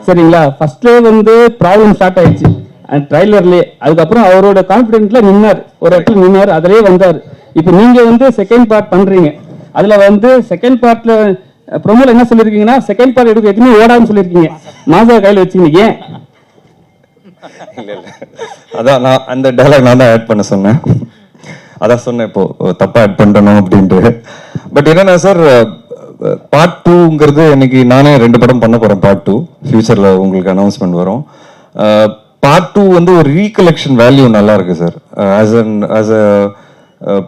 சரிங்களா? ஃபர்ஸ்ட்லேயே வந்து problem start ஆயிடுச்சு ட்ரைலர்லேயே. அதுக்கப்புறம் அவரோட கான்ஃபிடென்ட்ல நின்னார், ஒரு இடத்துல நின்னார், அதிலே வந்தார். இப்போ நீங்க வந்து செகண்ட் பார்ட் பண்றீங்க. அதுல வந்து செகண்ட் பார்ட்ல ப்ரோமோல என்ன சொல்லியிருக்கீங்கன்னா, செகண்ட் பார்ட் எடுக்க எதுவுமே ஓடாதுன்னு சொல்லியிருக்கீங்க. மாசா கையில் வச்சுக்கீங்க, ஏன்? இல்லை இல்லை, அதான் நான் அந்த டைலாக் நான் தான் ஆட் பண்ண சொன்னேன். அதான் சொன்னேன் இப்போ தப்பா ஆட் பண்ணணும் அப்படின்ட்டு. பட் என்னன்னா சார், பார்ட் 2ங்கிறது இன்னைக்கு நானே 2 படம் பண்ண போறேன். பார்ட் 2 ஃபியூச்சர்ல உங்களுக்கு அனௌன்ஸ்மெண்ட் வரும். பார்ட் 2 வந்து ஒரு ரீகலெக்ஷன் வேல்யூ நல்லா இருக்கு sir. As a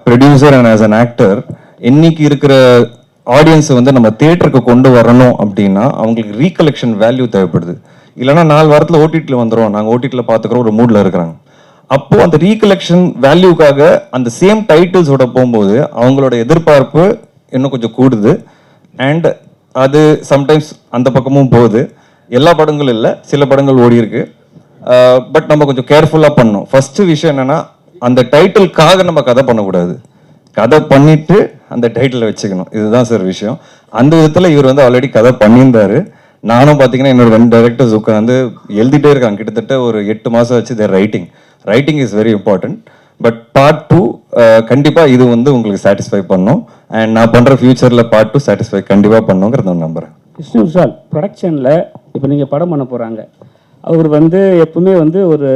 producer and as an actor, இன்னைக்கு இருக்கிற ஆடியன்ஸை வந்து நம்ம தியேட்டருக்கு கொண்டு வரணும் அப்படின்னா அவங்களுக்கு ரீகலெக்ஷன் வேல்யூ தேவைப்படுது. இல்லைன்னா 4 வாரத்தில் ஓடிடியில் வந்துடும், நாங்கள் ஓடிடியில் பார்த்துக்கிறோம் ஒரு மூடில் இருக்கிறாங்க. அப்போ அந்த ரீகலெக்ஷன் வேல்யூக்காக அந்த சேம் டைட்டில்ஸோட போகும்போது அவங்களோட எதிர்பார்ப்பு இன்னும் கொஞ்சம் கூடுது. அண்ட் அது சம்டைம்ஸ் அந்த பக்கமும் போகுது. எல்லா படங்களும் இல்லை, சில படங்கள் ஓடி இருக்கு. பட் நம்ம கொஞ்சம் கேர்ஃபுல்லாக பண்ணணும். ஃபர்ஸ்ட் விஷயம் என்னன்னா, அந்த டைட்டிலுக்காக நம்ம கதை பண்ணக்கூடாது, கதை பண்ணிட்டு அந்த டைட்டிலை வச்சுக்கணும். இதுதான் சார் விஷயம். அந்த விதத்தில் இவர் வந்து ஆல்ரெடி கதை பண்ணியிருந்தாரு. நானும் பார்த்தீங்கன்னா என்னோட 2 டைரக்டர்ஸ் உட்காந்து எழுதிட்டே இருக்காங்க. கிட்டத்தட்ட ஒரு 8 மாதம் வச்சு their writing is very important. But part 2 கண்டிப்பாக இது வந்து உங்களுக்கு சாட்டிஸ்ஃபை பண்ணும். அண்ட் நான் பண்ணுற ஃபியூச்சரில் பார்ட் 2 சாட்டிஸ்ஃபை கண்டிப்பாக பண்ணுங்கிறத நான் நம்புகிறேன். விஷ்ணு விஷால் ப்ரொடக்ஷனில் இப்போ நீங்கள் படம் பண்ண போகிறாங்க. அவர் வந்து எப்பவுமே வந்து ஒரு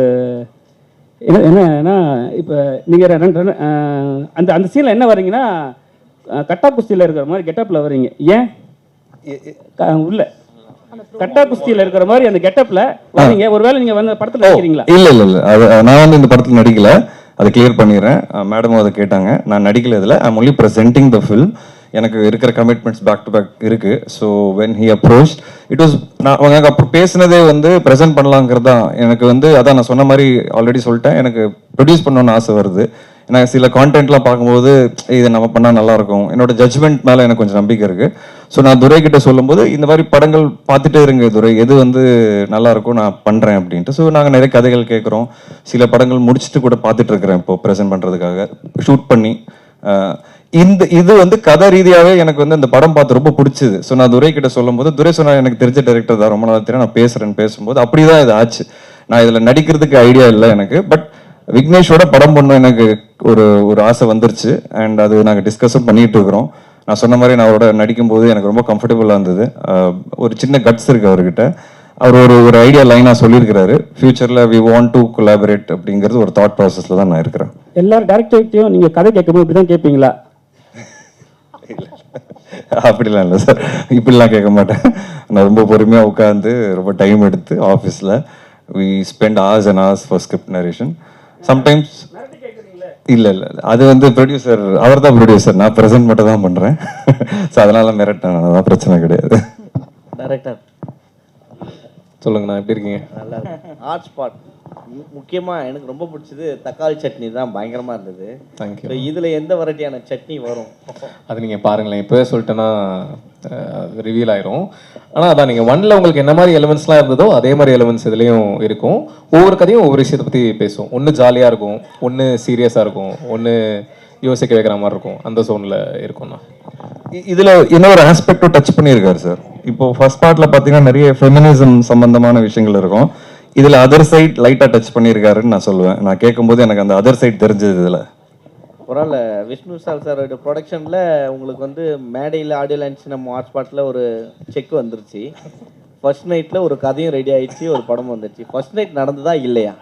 என்னன்னா, இப்போ நீங்கள் அந்த அந்த சீனில் என்ன வரீங்கன்னா, கட்டா குஸ்தியில் இருக்கிற மாதிரி கெட்டப்பில் வரீங்க. ஏன் உள்ள கட்டா குஸ்தியில் இருக்கிற மாதிரி அந்த கெட்டப்பில் வரீங்க? ஒருவேளை நீங்கள் வந்து படத்தில் நடிக்கிறீங்களா? இல்லை இல்லை இல்லை, அது நான் வந்து இந்த படத்தில் நடிக்கல, அதை கிளியர் பண்ணிடுறேன். மேடமும் அதை கேட்டாங்க. நான் நடிக்கல இதில். I am only presenting the film. எனக்கு இருக்கிற கமிட்மெண்ட்ஸ் பேக் டு பேக் இருக்கு. So when he approach it was, நான் அவங்க அப்புறம் பேசினதே வந்து ப்ரெசென்ட் பண்ணலாங்கிறது தான். எனக்கு வந்து அதான் நான் சொன்ன மாதிரி ஆல்ரெடி சொல்லிட்டேன், எனக்கு ப்ரொடியூஸ் பண்ணணும்னு ஆசை வருது. எனக்கு சில கான்டென்ட்லாம் பார்க்கும்போது இதை நம்ம பண்ணால் நல்லாயிருக்கும். என்னோட ஜட்ஜ்மெண்ட் மேலே எனக்கு கொஞ்சம் நம்பிக்கை இருக்குது. ஸோ நான் துரை கிட்ட சொல்லும்போது இந்த மாதிரி படங்கள் பார்த்துட்டே இருங்க துரை, எது வந்து நல்லா இருக்கும் நான் பண்ணுறேன் அப்படின்ட்டு. ஸோ நாங்கள் நிறைய கதைகள் கேட்குறோம். சில படங்கள் முடிச்சுட்டு கூட பார்த்துட்டு இருக்கிறேன் இப்போ ப்ரெசென்ட் பண்ணுறதுக்காக ஷூட் பண்ணி. இது வந்து கதை ரீதியாகவே எனக்கு வந்து அந்த படம் பார்த்து ரொம்ப பிடிச்சது. ஸோ நான் துரை கிட்ட சொல்லும்போது துரை சொன்னா எனக்கு தெரிஞ்ச டைரக்டர் தான், ரொம்ப நாள் தெரியும், நான் பேசுகிறேன்னு பேசும்போது அப்படி தான் இது ஆச்சு. நான் இதில் நடிக்கிறதுக்கு ஐடியா இல்லை எனக்கு. பட் விக்னேஷோட படம் பண்ண எனக்கு ஒரு ஆசை வந்துருச்சு. அண்ட் அது நாங்கள் டிஸ்கஸும் பண்ணிட்டு இருக்கிறோம். நான் சொன்ன மாதிரி நான் அவரோட நடிக்கும்போது எனக்கு ரொம்ப கம்ஃபர்டபுளாக இருந்தது. ஒரு சின்ன கட்ஸ் இருக்கு அவர்கிட்ட. அவர் ஒரு ஐடியா லைனாக சொல்லியிருக்கிறாரு, ஃபியூச்சரில் வி வாண்ட் டு கொலாபரேட் அப்படிங்கிறது ஒரு தாட் ப்ராசஸில் தான் நான் இருக்கிறேன். எல்லாரும் டேரக்டர்கிட்டையும் நீங்கள் கதை கேட்கும்போது இப்படி தான் கேட்பீங்களா? அப்படிலாம் இல்லை சார், இப்படிலாம் கேட்க மாட்டேன். நான் ரொம்ப பொறுமையாக உட்காந்து ரொம்ப டைம் எடுத்து ஆஃபீஸில் we spend hours and hours for script narration. Sometimes இல்லை இல்லை, அது வந்து ப்ரொடியூசர், அவர் தான் ப்ரொடியூசர், நான் ப்ரெசென்ட் மட்டும் தான் பண்ணுறேன். ஸோ அதனால மிரட்டேன், அதான் பிரச்சனை கிடையாது. டைரக்டர் சொல்லுங்கண்ணா, எப்படி இருக்கீங்க? நல்லா இருக்கு. ஹாட் ஸ்பாட் முக்கியமாக எனக்கு ரொம்ப பிடிச்சது தக்காளி சட்னி தான், பயங்கரமாக இருந்தது. தேங்க்யூ. இதில் எந்த வெரைட்டியான சட்னி வரும்? அது நீங்கள் பாருங்களேன், இப்போவே சொல்லிட்டேன்னா ரிவீல் ஆயிரும். ஆனால் அதான் நீங்கள் 1ல் உங்களுக்கு என்ன மாதிரி எலிமெண்ட்ஸ்லாம் இருந்ததோ அதே மாதிரி எலிமெண்ட்ஸ் இதுலேயும் இருக்கும். ஒவ்வொரு கதையும் ஒவ்வொரு விஷயத்தை பற்றி பேசும். ஒன்று ஜாலியாக இருக்கும், ஒன்று சீரியஸாக இருக்கும், ஒன்று யோசிக்க வைக்கிற மாதிரி இருக்கும். அந்த சோனில் இருக்கும்ண்ணா. இதில் இன்னொரு ஆஸ்பெக்டும் டச் பண்ணியிருக்காரு சார். இப்போ ஃபர்ஸ்ட் பார்ட்டில் பார்த்தீங்கன்னா நிறைய ஃபெமினிசம் சம்பந்தமான விஷயங்கள் இருக்கும். இதில் அதர் சைட் லைட்டாக டச் பண்ணியிருக்காருன்னு நான் சொல்லுவேன். நான் கேட்கும்போது எனக்கு அந்த அதர் சைட் தெரிஞ்சது. இதில் பரவாயில்ல. விஷ்ணு விஷால் சாரோட ப்ரொடக்ஷனில் உங்களுக்கு வந்து மேடையில் ஆடியோ லான்ச் நம்ம ஹாட்ஸ்பாட்டில் ஒரு செக் வந்துருச்சு. ஃபர்ஸ்ட் நைட்டில் ஒரு கதையும் ரெடி ஆயிடுச்சு, ஒரு படம் வந்துருச்சு. ஃபர்ஸ்ட் நைட் நடந்ததா இல்லையா?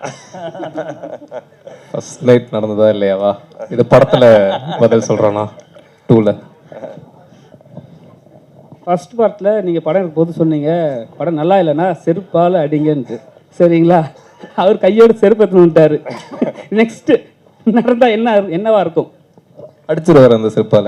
ஃபர்ஸ்ட் நைட் நடந்ததா இல்லையாவா? இது படத்தில் பதில் சொல்கிறேண்ணா. 2ல் ஃபர்ஸ்ட் பார்ட்டில் நீங்கள் படம் போது சொன்னீங்க, படம் நல்லா இல்லைன்னா செருப்பால் அடிங்கன்ட்டு. சரிங்களா? அவர் கையோடு செருப்பு எடுத்துன்னு வந்துட்டாரு. நெக்ஸ்ட் நடந்தா என்னவா இருக்கும்? அடிச்சிருவாரு அந்த செருப்பால.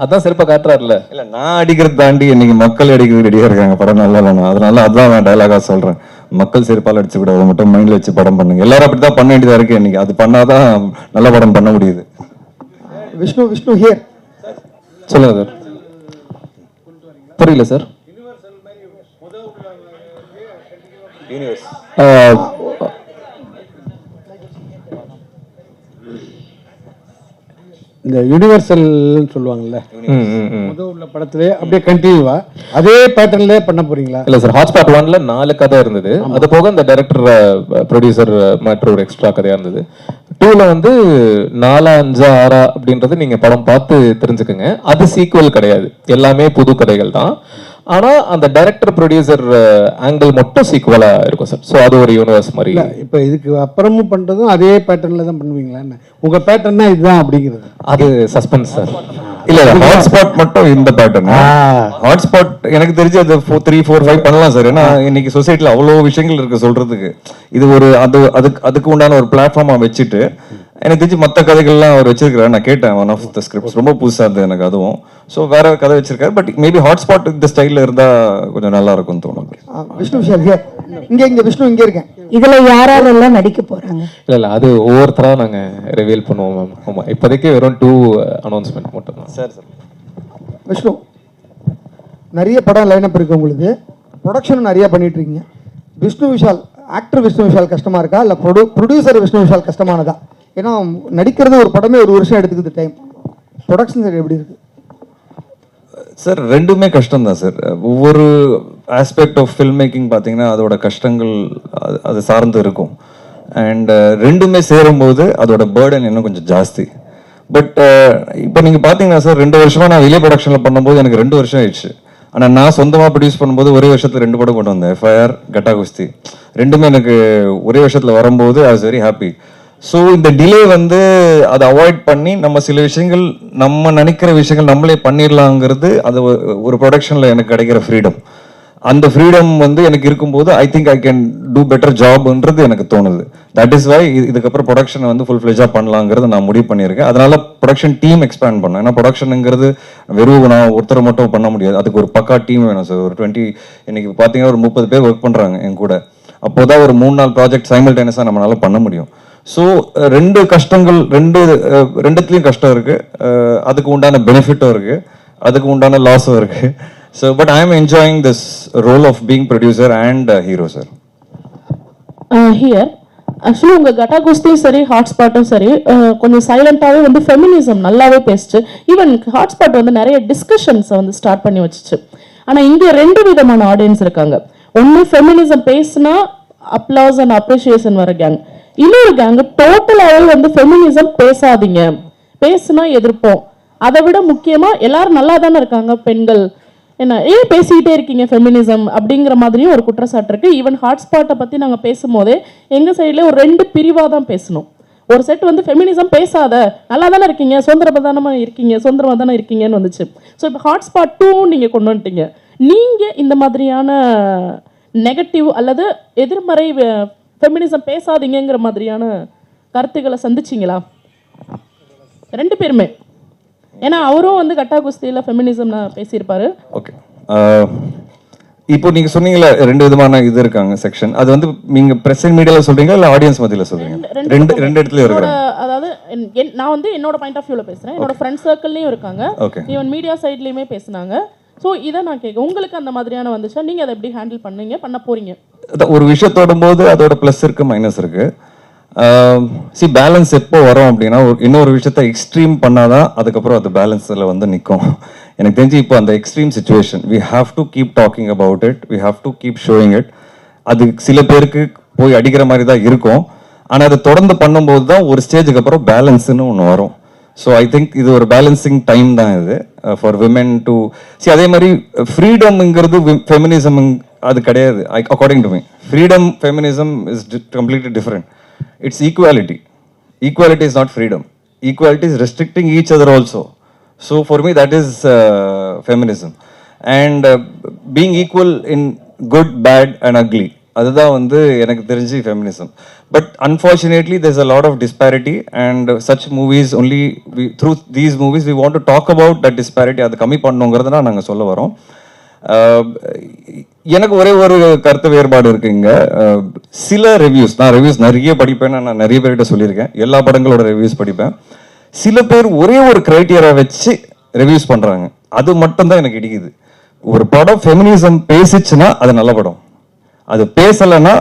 அதான் செருப்பை காட்டுறாருல. இல்லை, நான் அடிக்கிறது தாண்டி இன்னைக்கு மக்கள் அடிக்கிறது ரெடியாக இருக்காங்க. படம் நல்லா இல்லைண்ணா, அதனால அதான் நான் டைலாகாக சொல்கிறேன். மக்கள் செருப்பால் அடிச்சு கூடாது, மட்டும் மைண்டில் வச்சு படம் பண்ணுங்க. எல்லாரும் அப்படி தான் பண்ண வேண்டியதாக இருக்கு இன்னைக்கு. அது பண்ணாதான் நல்ல படம் பண்ண முடியுது. விஷ்ணு ஹியர். சொல்லுங்க சார். புரியல சார். இந்த யூனிவர்சல்னு சொல்லுவாங்கல்ல, முதல் உள்ள படத்திலே அப்படியே கண்டினியூவா அதே பேட்டர்ன்ல பண்ண போறீங்களா? இல்ல சார், ஹாட்ஸ்பாட் 1ல 4 கதை இருந்தது. அது போக இந்த டைரக்டர் ப்ரொடியூசர் மற்றும் ஒரு எக்ஸ்ட்ரா கதையா இருந்தது. 2ல வந்து 4, 5, 6 அப்படின்றது நீங்க படம் பார்த்து தெரிஞ்சுக்கங்க. அது சீக்குவல் கிடையாது, எல்லாமே புது கதைகள் தான். ஆனா அந்த டைரக்டர் ப்ரொடியூசர் ஆங்கிள் மட்டும் சீக்குவலா இருக்கும் சார். ஸோ அது ஒரு யூனிவர்ஸ் மாதிரி. இல்ல இப்போ இதுக்கு அப்புறமும் பண்றதும் அதே பேட்டர்ன்ல தான் பண்ணுவீங்களா? என்ன உங்க பேட்டர்னா இதுதான் அப்படிங்கிறது? அது சஸ்பென்ஸ் சார். இல்ல ஹாட்ஸ்பாட் மட்டும் இந்த பேட்டர்ன். ஹாட்ஸ்பாட் எனக்கு தெரிஞ்சு அது 3, 4, 5 பண்ணலாம் சார். ஏன்னா இன்னைக்கு சொசைட்டில அவ்வளோ விஷயங்கள் இருக்கு சொல்றதுக்கு. இது ஒரு அதுக்கு உண்டான ஒரு பிளாட்ஃபார்மா வச்சுட்டு எனக்கு தெரிஞ்சு மற்ற கதைகள்லாம் அவர் வச்சிருக்காரு. நான் கேட்டேன் ஒன் ஆஃப் த ஸ்கிரிப்ட்ஸ், ரொம்ப புதுசாக இருந்தது எனக்கு அதுவும். ஸோ வேற கதை வச்சிருக்காரு. பட் மேபி ஹாட்ஸ்பாட் இந்த ஸ்டைலில் இருந்தால் கொஞ்சம் நல்லா இருக்கும்னு தோணும். விஷ்ணு விஷால் இங்க விஷ்ணு இங்க இருக்கேன். இதுல யாரெல்லாம் நடிக்க போறாங்க? இல்ல அது ஒவ்வொருத்தரா நாங்க ரிவீல் பண்ணுவோம் மேம். ஆமா, இப்போதைக்கு வெறும் 2 அனௌன்ஸ்மெண்ட் மட்டும் தான் சார். விஷ்ணு, நிறைய படம் லைனப் இருக்கு உங்களுக்கு, ப்ரொடக்ஷன் நிறைய பண்ணிட்டு இருக்கீங்க. விஷ்ணு விஷால் ஆக்டர் விஷ்ணு விஷால் கஷ்டமா இருக்கா, இல்ல ப்ரொடியூசர் விஷ்ணு விஷால் கஷ்டமானதா? ஏன்னா நடிக்கிறது ஒரு படமே 1 வருஷம் எடுத்துக்குது டைம். ப்ரொடக்ஷன் சைடு எப்படி இருக்கு சார்? ரெண்டுமே கஷ்டம் தான் சார். ஒவ்வொரு ஆஸ்பெக்ட் ஆஃப் ஃபில்ம் மேக்கிங் பார்த்தீங்கன்னா அதோட கஷ்டங்கள் அது சார்ந்து இருக்கும். அண்ட் ரெண்டுமே சேரும்போது அதோட பேர்டன் இன்னும் கொஞ்சம் ஜாஸ்தி. பட் இப்போ நீங்கள் பார்த்தீங்கன்னா சார், 2 வருஷமா நான் வெளியே ப்ரொடக்ஷனில் பண்ணும்போது எனக்கு 2 வருஷம் ஆயிடுச்சு. ஆனால் நான் சொந்தமாக ப்ரொடியூஸ் பண்ணும்போது ஒரே வருஷத்துல 2 படம் கொண்டு வந்தேன். FIR, கட்டா குஸ்தி ரெண்டுமே எனக்கு ஒரே வருஷத்தில் வரும்போது I was very happy. So இந்த டிலே வந்து அதை அவாய்ட் பண்ணி நம்ம சில விஷயங்கள், நம்ம நினைக்கிற விஷயங்கள் நம்மளே பண்ணிடலாங்கிறது அது ஒரு ப்ரொடக்ஷனில் எனக்கு கிடைக்கிற ஃப்ரீடம். அந்த ஃப்ரீடம் வந்து எனக்கு இருக்கும்போது I think I can do better ஜாப்ன்றது எனக்கு தோணுது. தட் இஸ் வை இதுக்கப்புறம் ப்ரொடக்ஷனை வந்து ஃபுல் ஃப்ளெஜாக பண்ணலாங்கிறது நான் முடிவு பண்ணியிருக்கேன். அதனால ப்ரொடக்ஷன் டீம் எக்ஸ்பேண்ட் பண்ணேன். ஏன்னா ப்ரொடக்ஷனுங்கிறது வெறும் நான் ஒருத்தரை மட்டும் பண்ண முடியாது, அதுக்கு ஒரு பக்கா டீம் வேணும் சார். ஒரு 20 இன்னைக்கு பார்த்தீங்கன்னா ஒரு 30 பேர் ஒர்க் பண்ணுறாங்க என் கூட. அப்போதான் ஒரு 3-4 ப்ராஜெக்ட் சைமல்டேனியஸாக நம்மளால பண்ண முடியும். ஸோ 2 கஷ்டங்கள், ரெண்டுத்துலேயும் கஷ்டம் இருக்கு, அதுக்கு உண்டான பெனிஃபிட்டும் இருக்கு, அதுக்கு உண்டான லாஸும் இருக்கு. So but I am enjoying this role of being producer and hero sir. Here actually உங்க கட்டா குஸ்தியும் சரி ஹாட்ஸ்பாட்டும் சரி கொஞ்சம் சைலண்டாவே வந்து ஃபெமினிசம் நல்லாவே பேசிச்சு. ஈவன் ஹாட்ஸ்பாட் வந்து நிறைய டிஸ்கஷன்ஸை வந்து ஸ்டார்ட் பண்ணி வச்சுச்சு. ஆனா இங்க 2 விதமான ஆடியன்ஸ் இருக்காங்க. ஒன்னு ஃபெமினிசம் பேசினா அப்ளாஸ் அண்ட் அப்ரிசியேஷன் வர கேங். இன்னொரு கேங் டோட்டலாவே வந்து ஃபெமினிசம் பேசாதீங்க, பேசுனா எதிர்ப்போம், அதை விட முக்கியமா எல்லாரும் நல்லா தானே இருக்காங்க பெண்கள், என்ன ஏன் பேசிக்கிட்டே இருக்கீங்க ஃபெமினிசம் அப்படிங்கிற மாதிரியும் ஒரு குற்றச்சாட்டு இருக்கு. ஈவன் ஹாட்ஸ்பாட்டை பத்தி நாங்கள் பேசும்போதே எங்க சைட்ல ஒரு 2 பிரிவாக தான் பேசணும். ஒரு செட் வந்து ஃபெமினிசம் பேசாத, நல்லா தானே இருக்கீங்க, சுதந்திரமா தானே இருக்கீங்கன்னு வந்துச்சு. ஸோ இப்போ ஹாட்ஸ்பாட் 2 நீங்க கொண்டு வந்துட்டீங்க. நீங்க இந்த மாதிரியான நெகட்டிவ் அல்லது எதிர்மறை ஃபெமினிசம் பேசாதீங்கிற மாதிரியான கருத்துக்களை சந்திச்சிங்களா 2 பேருமே? ஏன்னா அவரும் வந்து கட்டா குஸ்தியில ஃபெமினிசம் பேசியிருப்பாரு. ஓகே, இப்போ நீங்க சொன்னீங்கல்ல 2 விதமான இது இருக்காங்க செக்ஷன். அது வந்து நீங்க பிரஸ் மீடியால சொல்றீங்களா இல்ல ஆடியன்ஸ் மத்தியில சொல்றீங்க? ரெண்டு இடத்துல இருக்காங்க. அதாவது நான் வந்து என்னோட பாயிண்ட் ஆஃப் வியூல பேசுறேன், என்னோட ஃப்ரெண்ட் சர்க்கிள்லயும் இருக்காங்க, ஈவன் மீடியா சைட்லயுமே பேசுனாங்க. ஸோ இதை நான் கேட்க, உங்களுக்கு அந்த மாதிரியான வந்துச்சா, நீங்க அதை எப்படி ஹேண்டில் பண்ண போறீங்க? ஒரு விஷயத்தோட போது அதோட பிளஸ் இருக்கு, மைனஸ் இருக்கு. பேலன்ஸ் எப்போ வரும் அப்படின்னா, இன்னொரு விஷயத்த எக்ஸ்ட்ரீம் பண்ணாதான் அதுக்கப்புறம் அது பேலன்ஸ்ல வந்து நிற்கும். எனக்கு தெரிஞ்சு இப்போ அந்த extreme situation, we have to keep talking about it, we have to keep showing it. அது சில பேருக்கு போய் அடிக்கிற மாதிரி தான் இருக்கும். ஆனால் அதை தொடர்ந்து பண்ணும்போது தான் ஒரு ஸ்டேஜுக்கு அப்புறம் பேலன்ஸ்னு ஒன்று வரும். ஸோ ஐ திங்க் இது ஒரு பேலன்சிங் டைம் தான் இது ஃபார் விமென் டு அதே மாதிரி ஃப்ரீடம்ங்கிறது ஃபெமினிசம் அது கிடையாது. According to me freedom feminism is completely different. It's equality. Equality is not freedom. Equality is restricting each other also. So for me that is feminism. And being equal in good, bad and ugly. அதுதான் வந்து எனக்கு தெரிஞ்சு feminism. But unfortunately there's a lot of disparity and such movies only through these movies we want to talk about that disparity. அது கம்மி பண்ணணுங்கிறத தான் நாங்கள் சொல்ல வரோம். எனக்கு ஒரே ஒரு கருத்து வேறுபாடு இருக்குங்க. சில நான் ரிவ்யூஸ் நிறைய படிப்பேன், நான் நிறைய பேர்கிட்ட சொல்லியிருக்கேன், எல்லா படங்களோட ரிவ்யூஸ் படிப்பேன். சில பேர் ஒரே ஒரு கிரைட்டீரியா வச்சு ரிவ்யூஸ் பண்றாங்க, அது மட்டும் தான் எனக்கு இடிக்குது. ஒரு படம் ஃபெமினிசம் பேசிச்சுன்னா அது நல்ல படம், அது பேசலைன்னா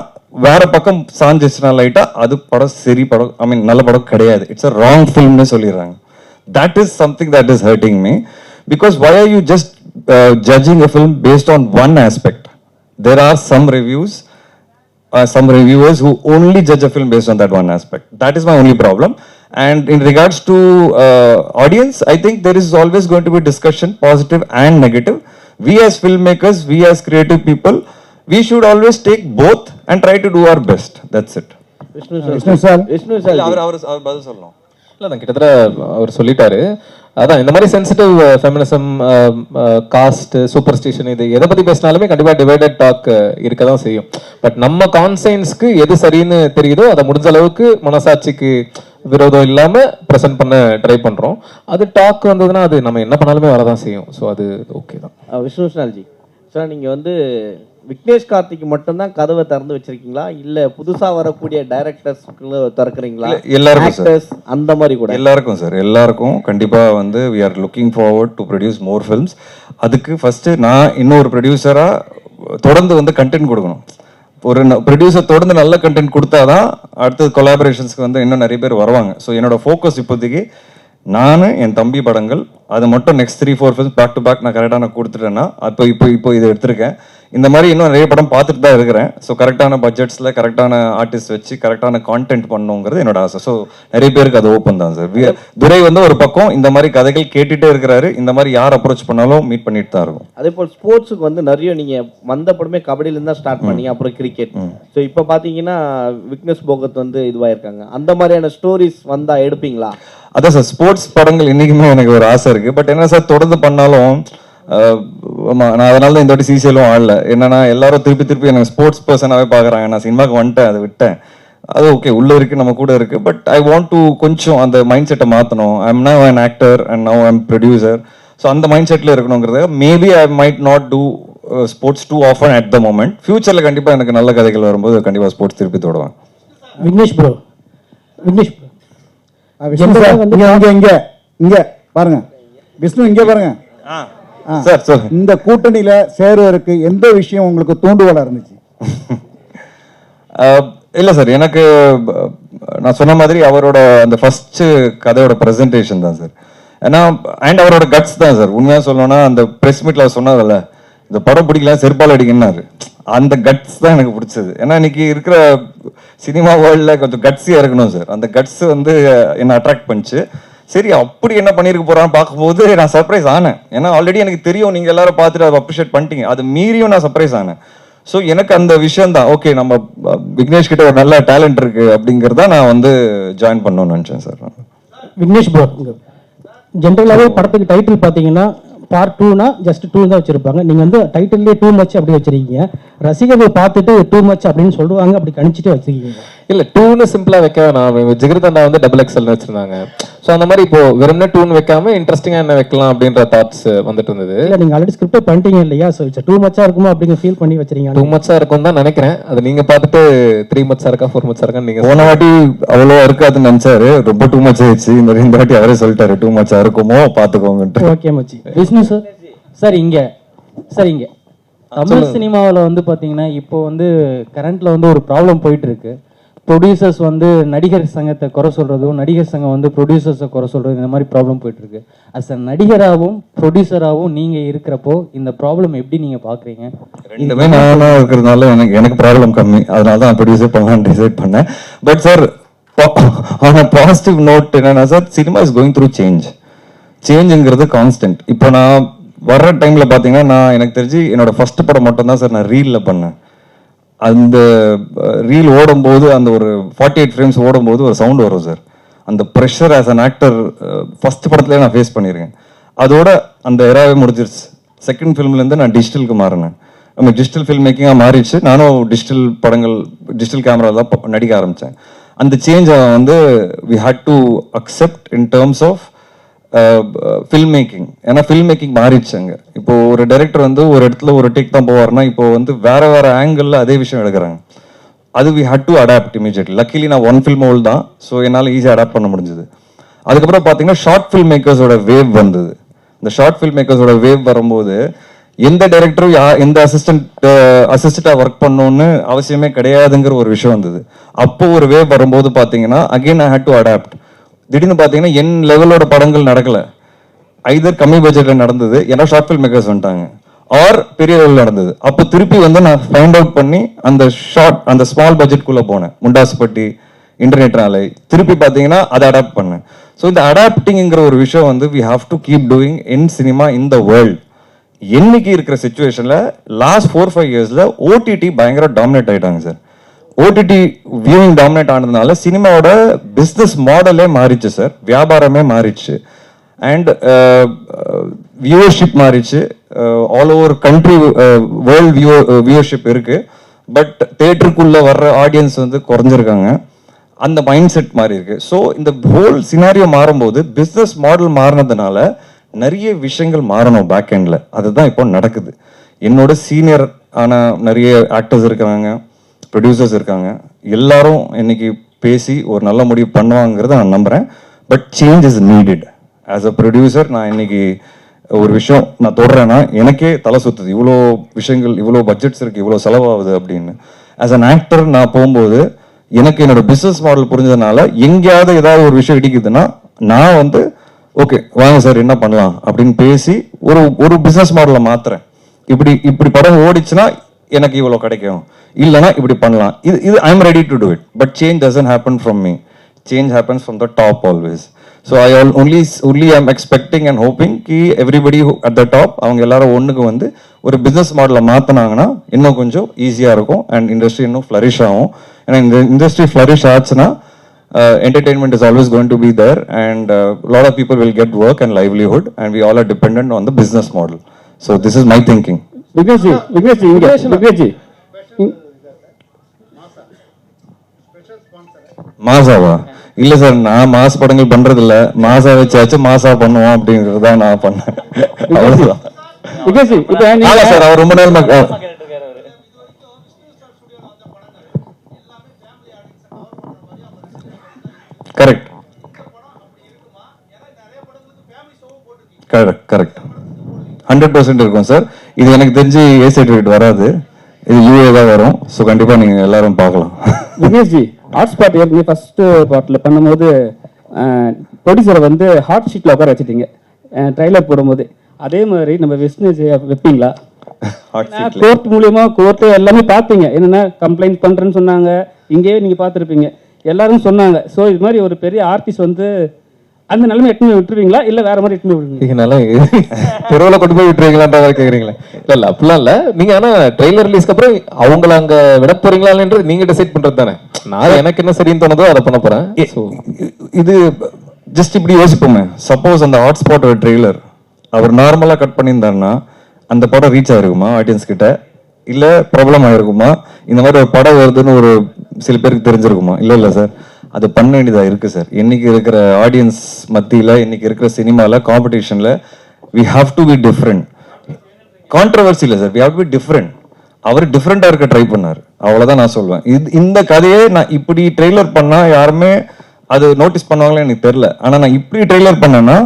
வேற பக்கம் சாஞ்சிச்சுன்னா லைட்டா அது படம் சரி படம், ஐ மீன் நல்ல படம் கிடையாது, இட்ஸ் அ ராங் ஃபில்ம்னு சொல்லிடுறாங்க. That is something that is hurting me. Because why are you just judging a film based on one aspect? There are some reviewers who only judge a film based on that one aspect. That is my only problem. And in regards to audience, I think there is always going to be discussion, positive and negative. We as filmmakers, we as creative people, we should always take both and try to do our best. That's it. Vishnu Vishnu sir sir அவர் பதில் சொல்லணும். இல்லை தான் கிட்டத்தட்ட அவர் சொல்லிட்டாரு. அதான் இந்த மாதிரி sensitive feminism, cost, super station, இது எதை பற்றி பேசினாலுமே கண்டிப்பாக டிவைடட் டாக் இருக்க தான் செய்யும். பட் நம்ம கான்சைன்ஸ்க்கு எது சரின்னு தெரியுதோ அதை முடிஞ்ச அளவுக்கு மனசாட்சிக்கு விரோதம் இல்லாமல் ப்ரெசென்ட் பண்ண ட்ரை பண்ணுறோம். அது டாக் வந்ததுன்னா அது நம்ம என்ன பண்ணாலுமே வரதான் செய்யும். ஸோ அது ஓகே தான். விஷ்ணு விஷால்ஜி சார், நீங்கள் வந்து விக்னேஷ் கார்த்திக்கு மட்டும்தான் கதவை திறந்து வச்சிருக்கீங்களா, இல்ல புதுசா வரக்கூடிய டைரக்டர்ஸ்க்கு திறக்கிறீங்களா? எல்லாருக்கும் சார், அந்த மாதிரி கூட எல்லாருக்கும் சார், எல்லாருக்கும் கண்டிப்பா வந்து we are looking forward to produce more films. அதுக்கு ஃபர்ஸ்ட் நான் இன்னொரு ப்ரொடியூசரா தொடர்ந்து வந்து கண்டென்ட் கொடுக்கணும். ஒரு ப்ரொடியூசர் தொடர்ந்து நல்ல கண்டென்ட் கொடுத்தாதான் அடுத்தது கொலாபரேஷன்ஸ்க்கு வந்து இன்னும் நிறைய பேர் வருவாங்க. ஸோ என்னோட ஃபோக்கஸ் இப்போதைக்கு நான் என் தம்பி படங்கள், அது மட்டும் next 3-4 films back to back நான் கரெக்டாக நான் கொடுத்துட்டேன்னா இப்போ இதை எடுத்திருக்கேன். இந்த மாதிரி இன்னும் நிறைய படம் பார்த்துட்டு தான் இருக்கிறேன். ஸோ கரெக்டான பட்ஜெட்ஸில் கரெக்டான ஆர்டிஸ்ட் வச்சு கரெக்டான கான்டென்ட் பண்ணுங்கிறது என்னோட ஆசை. ஸோ நிறைய பேருக்கு அது ஓப்பன் தான் சார். துரை வந்து ஒரு பக்கம் இந்த மாதிரி கதைகள் கேட்டுகிட்டே இருக்கிறாரு. இந்த மாதிரி யார் அப்ரோச் பண்ணாலும் மீட் பண்ணிட்டு தான் இருக்கும். அதே போல் ஸ்போர்ட்ஸுக்கு வந்து நிறைய நீங்க வந்த படமே கபடியிலேருந்து தான் ஸ்டார்ட் பண்ணீங்க, அப்புறம் கிரிக்கெட். ஸோ இப்போ பார்த்தீங்கன்னா விக்னேஷ் போகத் வந்து இதுவாயிருக்காங்க. அந்த மாதிரியான ஸ்டோரிஸ் வந்தா எடுப்பீங்களா? அதான் சார், ஸ்போர்ட்ஸ் படங்கள் இன்னைக்குமே எனக்கு ஒரு ஆசை இருக்கு. பட் என்ன சார், தொடர்ந்து பண்ணாலும் ஆமா, நான் அதனால தான் இந்த வாட்டி சிசிஎலும் ஆடல. என்னன்னா எல்லாரும் திருப்பி எனக்கு ஸ்போர்ட்ஸ் பர்சனாவே பாக்குறாங்க. நான் சினிமாக்கு வந்துட்டேன், அதை விட்டேன். அது ஓகே, உள்ள இருக்கு, நம்ம கூட இருக்கு. பட் ஐ வாண்ட் டு கொஞ்சம் அந்த மைண்ட் செட்டை மாற்றணும். I am now an actor and now I am producer. So அந்த மைண்ட் செட்டில் இருக்கணுங்கிறது. Maybe I might not do sports too often at the moment. ஃபியூச்சரில் கண்டிப்பாக எனக்கு நல்ல கதைகள் வரும்போது கண்டிப்பாக ஸ்போர்ட்ஸ் திருப்பி தொடுவேன். விக்னேஷ் ப்ரோ, விக்னேஷ் ப்ரோ, இங்க பாருங்க, விஷ்ணு இங்க பாருங்க சார். சார், இந்த கூட்டணியில சேருவதற்கு எந்த விஷயம் உங்களுக்கு தூண்டுகோலா இருந்துச்சு? இல்லை சார், எனக்கு நான் சொன்ன மாதிரி அவரோட அந்த ஃபர்ஸ்ட் கதையோட ப்ரெசன்டேஷன் தான் சார். ஏன்னா அண்ட் அவரோட கட்ஸ் தான் சார். உண்மையாக சொல்லணும்னா அந்த ப்ரெஸ் மீட்ல சொன்னதில்ல, இந்த படம் பிடிக்கல செருப்பால் அடிக்கினாரு. அந்த கட்ஸ் தான் எனக்கு பிடிச்சது. ஏன்னா இன்னைக்கு இருக்கிற சினிமா வேர்ல்டில் கொஞ்சம் கட்ஸியாக இருக்கணும் சார். அந்த கட்ஸ் வந்து என்னை அட்ராக்ட் பண்ணிச்சு. சரி, அப்படி என்ன பண்ணியிருக்க போறான்னு பார்க்கும்போது நான் சர்ப்ரைஸ் ஆனேன். ஏன்னா ஆல்ரெடி எனக்கு தெரியும், நீங்க எல்லாரும் பார்த்துட்டு அதை அப்ரிஷியேட் பண்ணிட்டீங்க. அது மீறியும் நான் சர்ப்ரைஸ் ஆனேன். ஸோ எனக்கு அந்த விஷயம் தான் ஓகே, நம்ம விக்னேஷ் கிட்ட ஒரு நல்ல டேலண்ட் இருக்கு அப்படிங்கிறத நான் வந்து ஜாயின் பண்ணணும்னு நினைச்சேன் சார். விக்னேஷ் ப்ரோ, ஜென்ரலாகவே படத்துக்கு டைட்டில் பார்த்தீங்கன்னா பார்ட் 2னா ஜஸ்ட் 2 தான் வச்சிருப்பாங்க. நீங்க வந்து டைட்டில்லே டூ மச் அப்படி வச்சிருக்கீங்க. ரசிகர்கள் பார்த்துட்டு டூ மச் அப்படின்னு சொல்லுவாங்க, அப்படி கணிச்சிட்டு வச்சிருக்கீங்க. இல்ல 2ன்னு சிம்பிளா வைக்க வேணாம். ஜிகிர்தண்டா வந்து XXL வச்சிருந்தாங்க. ஸோ அந்த மாதிரி இப்போ வெறும்னே 2ன்னு வைக்காம இன்ட்ரெஸ்டிங்கா என்ன வைக்கலாம் அப்படின்ற தாட்ஸ் வந்துட்டு இருந்தது. இல்ல நீங்க ஆல்ரெடி ஸ்கிரிப்ட் பண்ணிட்டீங்க இல்லையா? ஸோ இட்ஸ் டூ மச்சா இருக்குமோ அப்படிங்க ஃபீல் பண்ணி வச்சிருக்கீங்க. 2 மச்சா இருக்கும் தான் நினைக்கிறேன். அது நீங்க பார்த்துட்டு 3 மச்சா இருக்கா 4 மச்சா இருக்கான்னு நீங்க போன வாட்டி அவ்வளோ இருக்காதுன்னு நினைச்சாரு, ரொம்ப டூ மச் ஆயிடுச்சு. இந்த வாட்டி அவரே சொல்லிட்டாரு டூ மச்சா இருக்குமோ பார்த்துக்கோங்க. ஓகே மச்சி. விஷ்ணு சார், சார் இங்க தமிழ் சினிமாவில் வந்து பார்த்தீங்கன்னா இப்போ வந்து கரண்ட்ல வந்து ஒரு ப்ராப்ளம் போயிட்டு இருக்கு. ப்ரொடியூசர்ஸ் வந்து நடிகர் சங்கத்தை குறை சொல்றதும், நடிகர் சங்கம் வந்து ப்ரொடியூசர்ஸை குறை சொல்றதும், இந்த மாதிரி ப்ராப்ளம் போயிட்டு இருக்கு. அஸ் அ நடிகராகவும் ப்ரொடியூசராகவும் நீங்க இருக்கிறப்போ இந்த ப்ராப்ளம் எப்படி நீங்க பாக்குறீங்க? ரெண்டுமே நானா இருக்கிறதுனால எனக்கு ப்ராப்ளம் கம்மி. அதனால தான் ப்ரொடியூசர் பண்ணலாம்னு டிசைட் பண்ணேன். But sir, on a positive note என்னன்னா sir, cinema is going through சேஞ்சுங்கிறது கான்ஸ்டன்ட். இப்போ நான் வர்ற டைம்ல பாத்தீங்கன்னா எனக்கு தெரிஞ்சு என்னோட ஃபர்ஸ்ட் படம் மட்டும் தான் சார் நான் ரீல்ல பண்ணேன். அந்த ரீல் ஓடும்போது அந்த ஒரு 48 ஃப்ரேம்ஸ் ஓடும்போது ஒரு சவுண்ட் வரும் சார். அந்த pressure as an actor first படத்துலேயே நான் ஃபேஸ் பண்ணியிருக்கேன். அதோட அந்த எராவே முடிஞ்சிருச்சு. செகண்ட் ஃபிலிம்லேருந்து நான் டிஜிட்டலுக்கு மாறினேன். நம்ம டிஜிட்டல் ஃபில்ம் மேக்கிங்காக மாறிடுச்சு. நானும் டிஜிட்டல் படங்கள், டிஜிட்டல் கேமரா தான் நடிக்க ஆரம்பித்தேன். அந்த சேஞ்சை வந்து we had to accept in terms of film making. ஏன்னா ஃபில்ம் மேக்கிங் மாறிடுச்சாங்க. இப்போ ஒரு டைரக்டர் வந்து ஒரு இடத்துல ஒரு டேக் தான் போவார்னா இப்போ வந்து வேற ஆங்கிளில் அதே விஷயம் எடுக்கிறாங்க. அது we had to adapt immediately. Luckily நான் 1 ஃபில்ம் ஓல்டு தான், ஸோ என்னால் ஈஸியாக அடாப்ட் பண்ண முடிஞ்சது. அதுக்கப்புறம் பார்த்தீங்கன்னா ஷார்ட் ஃபில்ம் மேக்கர்ஸோட வேவ் வந்தது. இந்த ஷார்ட் ஃபில்ம் மேக்கர்ஸோட வேவ் வரும்போது எந்த டைரக்டரும் எந்த அசிஸ்டண்டாக ஒர்க் பண்ணணும்னு அவசியமே கிடையாதுங்கிற ஒரு விஷயம் வந்தது. அப்போ ஒரு வேவ் வரும்போது பார்த்தீங்கன்னா again I had to adapt. திடீர்னு பார்த்தீங்கன்னா என் லெவலோட படங்கள் நடக்கல. ஐதர் கம்மி பட்ஜெட்ல நடந்தது, ஏன்னா ஷார்ட் ஃபில்ம் மேக்கர்ஸ் வந்துட்டாங்க, ஆர் பெரிய லெவலில் நடந்தது. அப்போ திருப்பி வந்து நான் ஃபைண்ட் அவுட் பண்ணி அந்த ஸ்மால் பட்ஜெட்குள்ளே போனேன். முண்டாசுப்பட்டி, இன்டர்நெட் நாளை திருப்பி பார்த்தீங்கன்னா அதை அடாப்ட் பண்ணேன். ஸோ இந்த அடாப்டிங்கிற ஒரு விஷயம் வந்து we have to keep doing in cinema in the world. என்னைக்கு இருக்கிற சுச்சுவேஷனில் லாஸ்ட் 4-5 இயர்ஸில் ஓடிடி பயங்கர டாமினேட் ஆகிட்டாங்க சார். ஓடிடி வியூவிங் டாமினேட் ஆனதுனால சினிமாவோட பிஸ்னஸ் மாடலே மாறிச்சு சார், வியாபாரமே மாறிச்சு. அண்ட் வியூவர்ஷிப் மாறிச்சு. All over country world viewership இருக்கு. பட் தேட்டருக்குள்ள வர்ற ஆடியன்ஸ் வந்து குறைஞ்சிருக்காங்க. அந்த மைண்ட் செட் மாறி இருக்கு. ஸோ இந்த ஹோல் சினாரியோ மாறும்போது பிஸ்னஸ் மாடல் மாறினதுனால நிறைய விஷயங்கள் மாறணும் பேக் எண்டில். அதுதான் இப்போ நடக்குது. என்னோட சீனியர் ஆன நிறைய ஆக்டர்ஸ் இருக்காங்க, ப்ரொடியூசர்ஸ் இருக்காங்க, எல்லாரும் இன்னைக்கு பேசி ஒரு நல்ல முடிவு பண்ணுவாங்கிறத நான் நம்புறேன். But change is needed. As a producer நான் இன்னைக்கு ஒரு விஷயம் நான் தொடறேன்னா எனக்கே தலை சுத்துது. இவ்வளோ விஷயங்கள், இவ்வளோ பட்ஜெட்ஸ் இருக்கு, இவ்வளோ செலவாகுது அப்படின்னு. ஆஸ் அன் ஆக்டர் நான் போகும்போது எனக்கு என்னோட பிஸ்னஸ் மாடல் புரிஞ்சதுனால எங்கேயாவது ஏதாவது ஒரு விஷயம் இடிக்குதுன்னா நான் வந்து ஓகே வாங்க சார் என்ன பண்ணலாம் அப்படின்னு பேசி ஒரு பிஸ்னஸ் மாடலை மாத்துறேன். இப்படி படம் ஓடிச்சுன்னா எனக்கு இவ்வளோ கிடைக்கும், இல்லைன்னா இப்படி பண்ணலாம். இது I am ready to do it. But change doesn't happen from me. Change happens from the top always. So I only am expecting and hoping ki everybody at the top அவங்க எல்லாரும் ஒன்றுக்கு வந்து ஒரு பிஸ்னஸ் மாடலை மாற்றினாங்கன்னா இன்னும் கொஞ்சம் ஈஸியாக இருக்கும். அண்ட் இண்டஸ்ட்ரி இன்னும் ஃப்ளரிஷ் ஆகும். ஏன்னா இந்த இண்டஸ்ட்ரி ஃப்ளரிஷ் ஆச்சுன்னா entertainment is always going to be there, and a lot of people will get work and livelihood, and we all are dependent on the business model. So this is my thinking. விக்னேஷ்ஜி மாசாவா? இல்ல sir, நான் mass படங்கள் பண்றது இல்ல. மாசா வச்சாச்சு மாசா பண்ணுவோம் அப்படிங்கிறது தான் நான் பண்ணேன். அவ்வளவுதான். விக்னேஷ்ஜி இப்போ ஆமா சார், அவர் ரொம்ப நேரமா கரெக்ட் 100% இருக்கும் சார். இது எனக்கு தெரிஞ்சு ஏ சர்டிஃபிகேட் வராது, இது யூஏ தான் வரும். ஸோ கண்டிப்பா நீங்க எல்லாரும் பார்க்கலாம். விக்னேஷ்ஜி ஹாட் ஸ்பாட் ஏற்கனவே ஃபர்ஸ்ட் பார்ட்டில் பண்ணும்போது ப்ரொடியூசரை வந்து ஹாட் ஷீட்டில் உட்கார வச்சுட்டீங்க ட்ரைலர் போடும்போது. அதே மாதிரி நம்ம விஷ்ணுஜி வைப்பீங்களா? கோர்ட் மூலியமா கோர்ட்டு எல்லாமே பார்த்தீங்க, என்னென்ன கம்ப்ளைண்ட் பண்ணுறேன்னு சொன்னாங்க, இங்கேயே நீங்கள் பார்த்துருப்பீங்க, எல்லாரும் சொன்னாங்க. ஸோ இது மாதிரி ஒரு பெரிய ஆர்டிஸ்ட் வந்து அந்த நிலைமை எட்டுமே விட்டுருவீங்களா, இல்லை வேற மாதிரி எட்டுமே விட்டுருவீங்களா? தெருவில் கொண்டு போய் விட்டுருவீங்களான்ற மாதிரி கேட்குறீங்களா? இல்லை அப்படிலாம் இல்லை. நீங்கள் ஆனால் ட்ரெய்லர் ரிலீஸ்க்கு அப்புறம் அவங்கள அங்கே விட போறீங்களான்றது நீங்கள் டிசைட் பண்ணுறது தானே. நான் எனக்கு என்ன சரின்னு தோணுதோ அதை பண்ண போகிறேன். இது ஜஸ்ட் இப்படி யோசிப்போமே, சப்போஸ் அந்த ஹாட்ஸ்பாட் ட்ரெய்லர் அவர் நார்மலாக கட் பண்ணியிருந்தாருன்னா அந்த படம் ரீச் ஆகிருக்குமா ஆடியன்ஸ் கிட்ட, இல்லை ப்ராப்ளம் ஆகிருக்குமா? இந்த மாதிரி ஒரு படம் வருதுன்னு ஒரு சில பேருக்கு தெரிஞ்சிருக்குமா? இல்லை சார், அது பண்ண வேண்டியதாக இருக்குது சார். இன்னைக்கு இருக்கிற ஆடியன்ஸ் மத்தியில், இன்னைக்கு இருக்கிற சினிமாவில், காம்படிஷனில் we have to be different. Controversy இல்லை sir, we have to be different. அவர் டிஃப்ரெண்டாக இருக்க ட்ரை பண்ணார், அவ்வளோதான் நான் சொல்வேன். இந்த கதையை நான் இப்படி ட்ரெய்லர் பண்ணால் யாருமே அது நோட்டீஸ் பண்ணுவாங்களே எனக்கு தெரில. ஆனால் நான் இப்படி ட்ரெய்லர் பண்ணேன்னா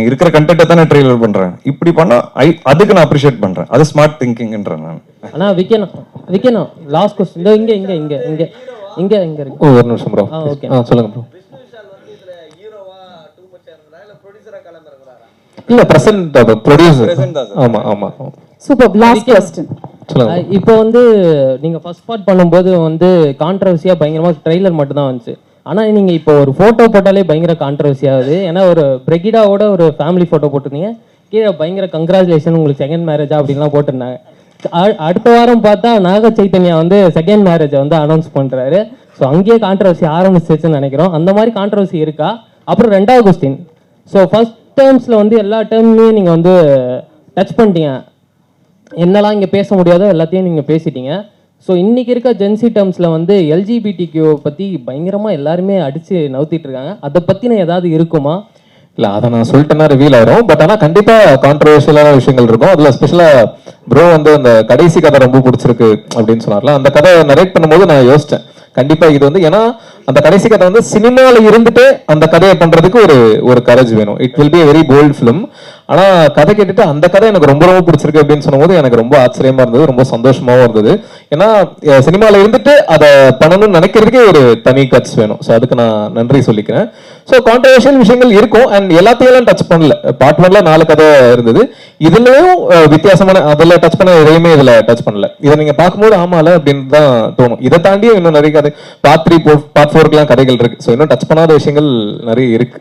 இருக்கிற கண்டென்ட்டை தானே ட்ரெய்லர் பண்றேன். இப்படி பண்ணா அதுக்கு நான் அப்ரிஷியேட் பண்றேன். அது ஸ்மார்ட் திங்கிங்ன்றேன் நான். ஆனா விக்கணும் லாஸ்ட் क्वेश्चन இதோ இங்க இருக்கு. ஒரு நிமிஷம் ப்ரோ. ஓகே சொல்லுங்க ப்ரோ. இல்ல பிரசன்ட் ப்ரொடியூசர். ஆமா சூப்பர். லாஸ்ட் क्वेश्चन சொல்லுங்க. இப்போ வந்து நீங்க ஃபர்ஸ்ட் பார்ட் பண்ணும்போது வந்து கான்ட்ரவர்சியா பயங்கரமா ட்ரெய்லர் மட்டும் தான் வந்துச்சு. ஆனா நீங்க இப்போ ஒரு போட்டோ போட்டாலே பயங்கர கான்ட்ரவர்சி ஆகுது. ஏன்னா ஒரு பிரெகிடாவோட ஒரு ஃபேமிலி போட்டோ போட்டிருந்தீங்க, கீழே பயங்கர கங்க்ராச்சுலேஷன் உங்களுக்கு செகண்ட் மேரேஜா அப்படின்லாம் போட்டிருந்தாங்க. அடுத்த வாரம் பார்த்தா நாக சைத்தன்யா வந்து செகண்ட் மேரேஜை வந்து அனௌன்ஸ் பண்றாரு. ஸோ அங்கேயே கான்ட்ரவர்சி ஆரம்பிச்சிச்சுன்னு நினைக்கிறோம். அந்த மாதிரி கான்ட்ரவர்சி இருக்கா? அப்புறம் ரெண்டாவது கொஸ்டின், ஸோ ஃபர்ஸ்ட் டேர்ம்ஸ்ல வந்து எல்லா டேர்முமே நீங்க வந்து டச் பண்ணிட்டீங்க, என்னெல்லாம் இங்கே பேச முடியாதோ எல்லாத்தையும் நீங்க பேசிட்டீங்க. ஸோ இன்னைக்கு இருக்க ஜென்சி டேர்ம்ஸ்ல வந்து எல்ஜிபிடிக்யூ பத்தி பயங்கரமா எல்லாருமே அடிச்சு நவுத்திட்டு இருக்காங்க. அதை பத்தின ஏதாவது இருக்குமா? இல்லை அதை நான் சொல்லிட்டேன்னா ரிவீல் ஆயிரும். பட் ஆனால் கண்டிப்பாக கான்ட்ரவர்ஷியலான விஷயங்கள் இருக்கும். அதில் ஸ்பெஷலாக ப்ரோ வந்து அந்த கடைசி கதை ரொம்ப பிடிச்சிருக்கு அப்படின்னு சொன்னார்ல, அந்த கதை நரேட் பண்ணும்போது நான் யோசித்தேன் கண்டிப்பாக இது வந்து, ஏன்னா அந்த கடைசி கதை வந்து சினிமாவில் இருந்துட்டு அந்த கதையை பண்ணுறதுக்கு ஒரு கரேஜ் வேணும். It will be very bold film. ஆனா கதை கேட்டுட்டு அந்த கதை எனக்கு ரொம்ப ரொம்ப பிடிச்சிருக்கு அப்படின்னு சொன்னபோது எனக்கு ரொம்ப ஆச்சரியமா இருந்தது, ரொம்ப சந்தோஷமாவும் இருந்தது. ஏன்னா சினிமால இருந்துட்டு அதை பண்ணணும்னு நினைக்கிறதுக்கே ஒரு தனி கட்ஸ் வேணும். ஸோ அதுக்கு நான் நன்றி சொல்லிக்கிறேன். ஸோ கான்ட்ரவர்ஷியல் விஷயங்கள் இருக்கும் அண்ட் எல்லாத்தையும் டச் பண்ணல. பார்ட் 1ல 4 கதை இருந்தது, இதுலயும் வித்தியாசமான அதில் டச் பண்ண எதையுமே இதுல டச் பண்ணல. இதை நீங்க பார்க்கும்போது ஆமால அப்படின்னு தான் தோணும். இதை தாண்டியும் இன்னும் நிறைய கதை பார்ட் 3 பார்ட் 4க்குலாம் கதைகள் இருக்கு. ஸோ இன்னும் டச் பண்ணாத விஷயங்கள் நிறைய இருக்கு.